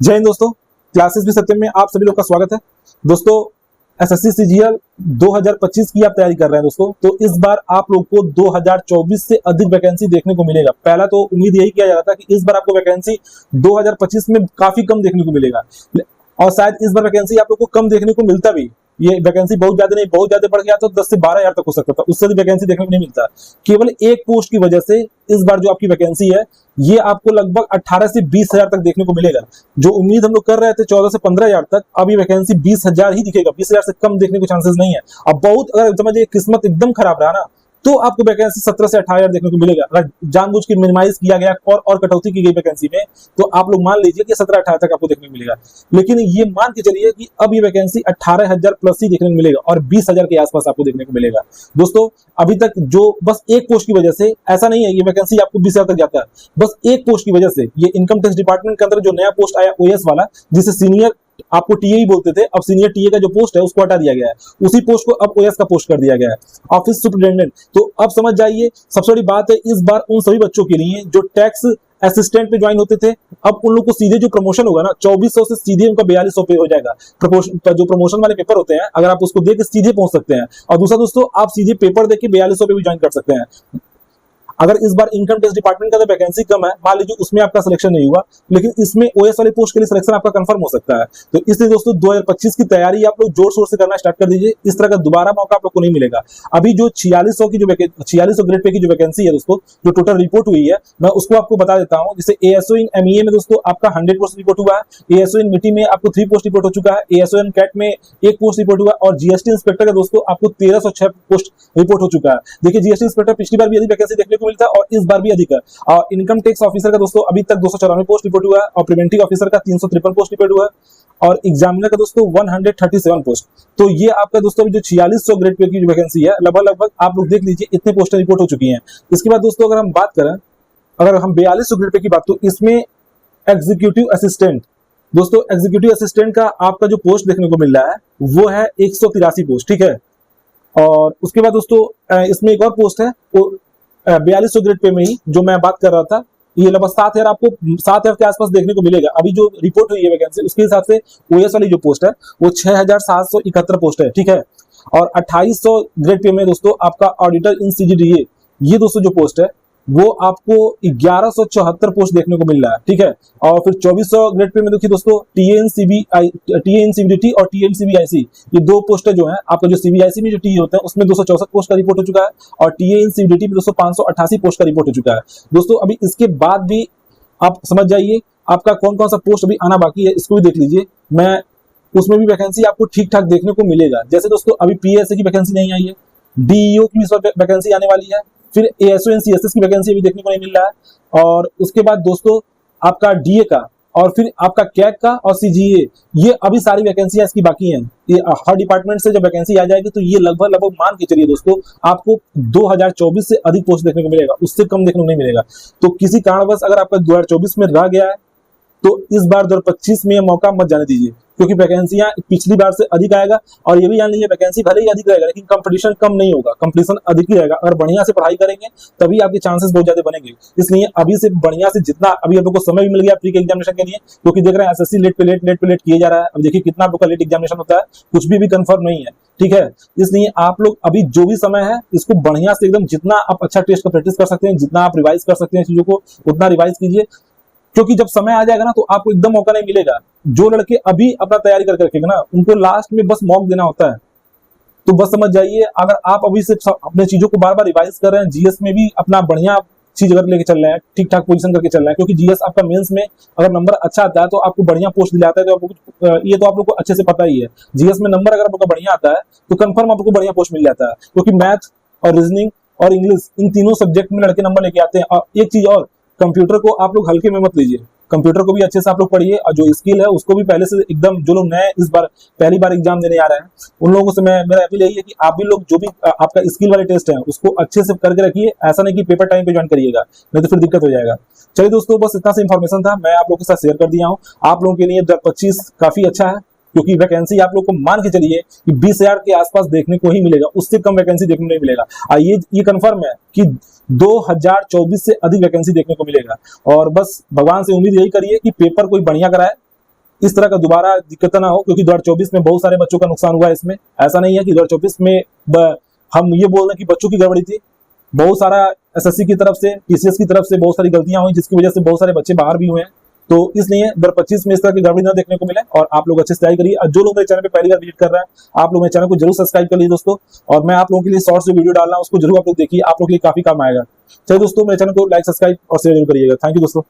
जय हिंद दोस्तों, क्लासेस भी सत्यम में आप सभी लोग का स्वागत है। दोस्तों एसएससी सीजीएल 2025 की आप तैयारी कर रहे हैं दोस्तों, तो इस बार आप लोग को 2024 से अधिक वैकेंसी देखने को मिलेगा। पहला तो उम्मीद यही किया जा रहा था कि इस बार आपको वैकेंसी 2025 में काफी कम देखने को मिलेगा, और शायद इस बार वैकेंसी आप लोग को कम देखने को मिलता भी। ये वैकेंसी बहुत ज्यादा नहीं, बहुत ज्यादा बढ़ गया तो 10 से 12 हजार तक हो सकता था, उससे भी वैकेंसी देखने को नहीं मिलता। केवल एक पोस्ट की वजह से इस बार जो आपकी वैकेंसी है ये आपको लगभग 18 से 20 हजार तक देखने को मिलेगा। जो उम्मीद हम लोग कर रहे थे 14 से 15 हजार तक, अब ये वैकेंसी 20 हजार ही दिखेगा। 20 हजार से कम देखने को चांसेस नहीं है। अब बहुत अगर समझिए किस्मत एकदम खराब रहा ना, तो आपको वैकेंसी 17 से 18 हजार देखने को मिलेगा। अगर जानबूझ के मिनिमाइज किया गया और कटौती की गई वैकेंसी में, तो आप लोग मान लीजिए कि 17-18 तक आपको देखने को मिलेगा। लेकिन ये मान के चलिए कि अब ये वैकेंसी 18 हजार प्लस ही देखने को मिलेगा और 20 हजार के आसपास आपको देखने को मिलेगा। दोस्तों अभी तक जो बस एक पोस्ट की वजह से, ऐसा नहीं है ये वैकेंसी आपको 20 हजार तक जाता है, बस एक पोस्ट की वजह से। ये इनकम टैक्स डिपार्टमेंट के अंदर जो नया पोस्ट आया ओएस वाला, जिसे सीनियर आपको टीए ही बोलते थे, अब सीनियर टीए का जो पोस्ट है उसको हटा दिया गया है, उसी पोस्ट को अब ओएस का पोस्ट कर दिया गया है, ऑफिस सुपरिटेंडेंट। तो अब समझ जाइए, सबसे बड़ी बात है इस बार उन सभी बच्चों के लिए जो टैक्स असिस्टेंट पे ज्वाइन होते थे, अब उन लोग को सीधे जो प्रमोशन होगा ना 2400 से सीधे उनका 4200 पे हो जाएगा। जो प्रमोशन वाले पेपर होते हैं, अगर आप उसको दे के सीधे पहुंच सकते हैं। और दूसरा दोस्तों, आप सीधे पेपर दे के 4200 पे भी ज्वाइन कर सकते हैं। अगर इस बार इनकम टैक्स डिपार्टमेंट का तो वैकेंसी कम है, मान लीजिए उसमें आपका सिलेक्शन नहीं हुआ, लेकिन इसमें ओएस वाले पोस्ट के लिए सिलेक्शन आपका कंफर्म हो सकता है। तो इसलिए दोस्तों 2025 की तैयारी आप लोग जोर शोर से करना स्टार्ट कर दीजिए। इस तरह का दोबारा मौका आप लोग को नहीं मिलेगा। अभी जो 4600 की जो 4600 ग्रेड पे की जो वैकेंसी है दोस्तों, जो टोटल रिपोर्ट हुई है, मैं उसको आपको बता देता हूँ। जैसे एएसओ इन एमईए में दोस्तों आपका 100 पोस्ट रिपोर्ट हुआ है, एएसओ इन मिटी में आपको 3 पोस्ट रिपोर्ट हो चुका है, एएसओ इन कैट में 1 पोस्ट रिपोर्ट हुआ, और जीएसटी इंस्पेक्टर का दोस्तों आपको 1306 पोस्ट रिपोर्ट हो चुका है। देखिए जीएसटी इंस्पेक्टर पिछली बार भी अधिक वैकेंसी देखने को मिलता है और इस बार भी अधिक है। और इनकम टैक्स ऑफिसर का दोस्तों अभी तक 294 पोस्ट रिपोर्ट हुआ है, और प्रिवेंटिव ऑफिसर का 353 पोस्ट रिपोर्ट हुआ है, और एग्जामिनर का दोस्तों 137 पोस्ट। तो ये आपका दोस्तों जो 4600 ग्रेड पे की जो वैकेंसी है, लगभग आप लोग देख लीजिए इतने पोस्टें रिपोर्ट हो चुकी हैं। इसके बाद दोस्तों अगर हम बात करें, अगर हम 4200 ग्रेड पे की बात, तो इसमें एग्जीक्यूटिव असिस्टेंट, दोस्तों एग्जीक्यूटिव असिस्टेंट का आपका जो पोस्ट देखने को मिल रहा है वो है 183 पोस्ट, ठीक है। और उसके बाद दोस्तों इसमें एक और पोस्ट है, वो 4200 ग्रेड पे में ही जो मैं बात कर रहा था, ये लगभग 7000 आपको 7000 के आसपास देखने को मिलेगा। अभी जो रिपोर्ट हुई है वैकेंसी, उसके हिसाब से ओएस वाली जो पोस्ट है वो 6771 पोस्ट है, ठीक है। और 2800 ग्रेड पे में दोस्तों आपका ऑडिटर इन सीजीडीए, ये दोस्तों जो पोस्ट है वो आपको 1174 पोस्ट देखने को मिल रहा है, ठीक है। और फिर 2400 ग्रेड पे में देखिए दोस्तों टीएनसीबीटी और टीएनसीबीआईसी, ये 2 पोस्ट जो है आपका, जो सीबीआईसी में जो टीए होता है उसमें 264 पोस्ट का रिपोर्ट हो चुका है, और टीएनसीबीटी में दोस्तों 588 पोस्ट का रिपोर्ट हो चुका है। दोस्तों अभी इसके बाद भी आप समझ जाइए आपका कौन कौन सा पोस्ट अभी आना बाकी है, इसको भी देख लीजिए। मैं उसमें भी वैकेंसी आपको ठीक ठाक देखने को मिलेगा। जैसे दोस्तों अभी पीएसए की वैकेंसी नहीं आई है, डीईओ की वैकेंसी आने वाली है, फिर एएसओ एंड सीएसएस की वैकेंसी अभी देखने को नहीं मिल रहा है, और उसके बाद दोस्तों आपका डीए का, और फिर आपका कैग का और सीजीए, ये अभी सारी वैकेंसियां इसकी बाकी हैं। ये हर डिपार्टमेंट से जब वैकेंसी आ जाएगी तो ये लगभग मान के चलिए दोस्तों आपको 2024 से अधिक पोस्ट देखने को मिलेगा, उससे कम देखने को नहीं मिलेगा। तो किसी कारणवश अगर आपका 2024 में रह गया है तो इस बार 2025 में मौका मत जाने दीजिए, क्योंकि वैकेंसियां पिछली बार से अधिक आएगा। और ये भी जान लीजिए वैकेंसी भले ही अधिक रहेगा, लेकिन कंपटीशन कम नहीं होगा, कंपटीशन अधिक ही रहेगा। अगर बढ़िया से पढ़ाई करेंगे तभी आपके चांसेस बहुत ज्यादा बनेंगे। इसलिए अभी से बढ़िया से जितना, अभी आप लोग को समय भी मिल गया प्री के एग्जामिनेशन के लिए, क्योंकि देख रहे हैं एसएससी लेट पे लेट किया जा रहा है। अब देखिए कितना आप लोग का लेट एग्जामिनेशन होता है, कुछ भी कंफर्म नहीं है, ठीक है। इसलिए आप लोग अभी जो भी समय है इसको बढ़िया से एकदम, जितना आप अच्छा टेस्ट का प्रैक्टिस कर सकते हैं, जितना आप रिवाइज कर सकते हैं चीजों को, उतना रिवाइज कीजिए, क्योंकि जब समय आ जाएगा ना तो आपको एकदम मौका नहीं मिलेगा। जो लड़के अभी अपना तैयारी करके रखेंगे ना, उनको लास्ट में बस मौका देना होता है। तो बस समझ जाइए, अगर आप अभी से अपने चीजों को बार बार रिवाइज कर रहे हैं, जीएस में भी अपना बढ़िया चीज अगर लेके चल रहे हैं, ठीक ठाक पोजीशन करके चल रहे हैं, क्योंकि जीएस आपका मेंस में अगर नंबर अच्छा आता है तो आपको बढ़िया पोस्ट दिलाता है। तो ये तो आप लोग को अच्छे से पता ही है, जीएस में नंबर अगर आप लोग का बढ़िया आता है तो कंफर्म आपको बढ़िया पोस्ट मिल जाता है, क्योंकि मैथ और रीजनिंग और इंग्लिश, इन तीनों सब्जेक्ट में लड़के नंबर लेके आते हैं। और एक चीज और, कंप्यूटर को आप लोग हल्के में मत लीजिए, कंप्यूटर को भी अच्छे से आप लोग पढ़िए, और जो स्किल है उसको भी पहले से एकदम, जो लोग नए इस बार पहली बार एग्जाम देने आ रहे हैं उन लोगों से मेरा अपील यही है कि आप भी लोग जो भी आपका स्किल वाले टेस्ट है उसको अच्छे से करके रखिए। ऐसा नहीं कि पेपर टाइम पे ज्वाइन करिएगा, नहीं तो फिर दिक्कत हो जाएगा। चलिए दोस्तों, बस इतना सा इंफॉर्मेशन था, मैं आप लोगों के साथ शेयर कर दिया हूँ। आप लोगों के लिए 2025 काफी अच्छा है, क्योंकि वैकेंसी आप लोग को मान के चलिए कि 20,000 के आसपास देखने को ही मिलेगा, उससे कम वैकेंसी देखने को नहीं मिलेगा। ये कंफर्म है कि 2024 से अधिक वैकेंसी देखने को मिलेगा। और बस भगवान से उम्मीद यही करिए कि पेपर कोई बढ़िया कराए, इस तरह का दोबारा दिक्कत ना हो, क्योंकि 2024 में बहुत सारे बच्चों का नुकसान हुआ है इसमें। ऐसा नहीं है कि 2024 में हम ये बोल रहे हैं कि बच्चों की गड़बड़ी थी, बहुत सारा एसएससी की तरफ से, टीसीएस की तरफ से बहुत सारी गलतियां हुई, जिसकी वजह से बहुत सारे बच्चे बाहर भी हुए हैं। तो इसलिए 2025 में इस तरह की गड़बड़ी ना देखने को मिले, और आप लोग अच्छे से तैयारी करिए। जो लोग मेरे चैनल पे पहली बार विजिट कर रहा है, आप लोग मेरे चैनल को जरूर सब्सक्राइब कर लीजिए दोस्तों, और मैं आप लोगों के लिए शॉर्ट्स जो वीडियो डाल रहा हूं उसको जरूर आप लोग देखिए, आप लोग के लिए काफी काम आएगा। चलिए दोस्तों, मेरे चैनल को लाइक, सब्सक्राइब और शेयर जरूर करिएगा। थैंक यू दोस्तों।